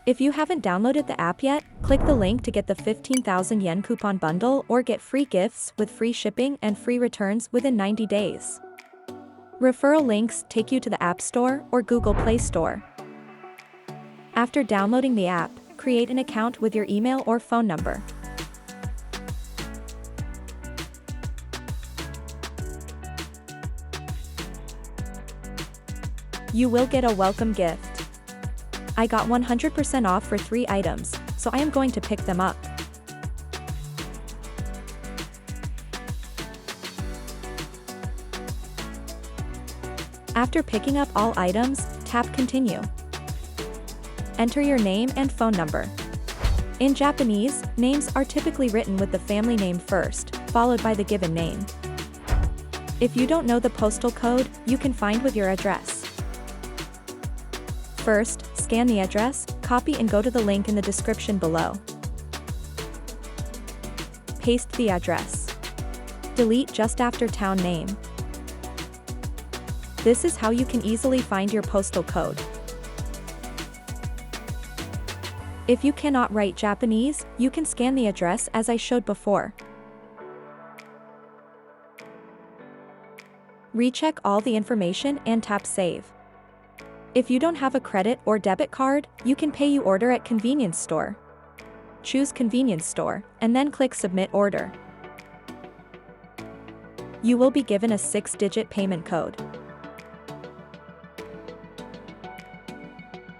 If you haven't downloaded the app yet, click the link to get the 15,000 yen coupon bundle or get free gifts with free shipping and free returns within 90 days. Referral links take you to the App Store or Google Play Store. After downloading the app, create an account with your email or phone number. You will get a welcome gift. I got 100% off for 3 items, so I am going to pick them up. After picking up all items, tap Continue. Enter your name and phone number. In Japanese, names are typically written with the family name first, followed by the given name. If you don't know the postal code, you can find with your address. First, scan the address, copy and go to the link in the description below. Paste the address. Delete just after town name. This is how you can easily find your postal code. If you cannot write Japanese, you can scan the address as I showed before. Recheck all the information and tap Save. If you don't have a credit or debit card, you can pay your order at convenience store. Choose convenience store, and then click Submit Order. You will be given a 6-digit payment code.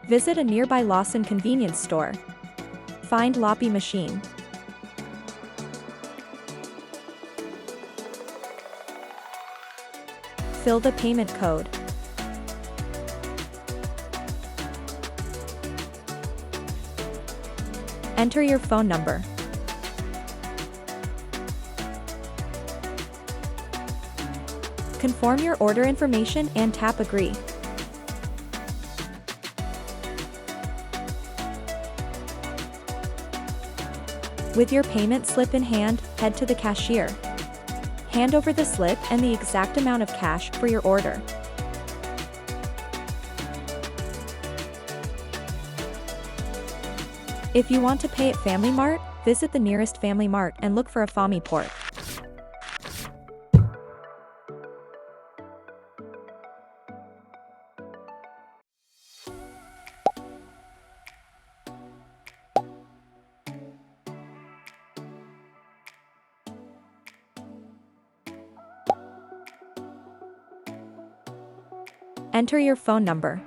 Visit a nearby Lawson convenience store. Find Loppy machine. Fill the payment code. Enter your phone number. Confirm your order information and tap Agree. With your payment slip in hand, head to the cashier. Hand over the slip and the exact amount of cash for your order. If you want to pay at Family Mart, visit the nearest Family Mart and look for a Family port. Enter your phone number.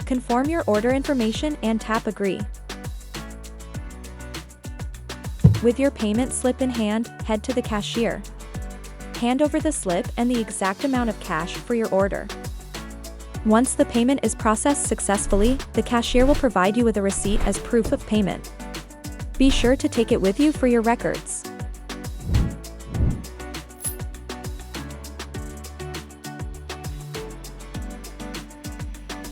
Confirm your order information and tap Agree. With your payment slip in hand, head to the cashier. Hand over the slip and the exact amount of cash for your order. Once the payment is processed successfully, the cashier will provide you with a receipt as proof of payment. Be sure to take it with you for your records.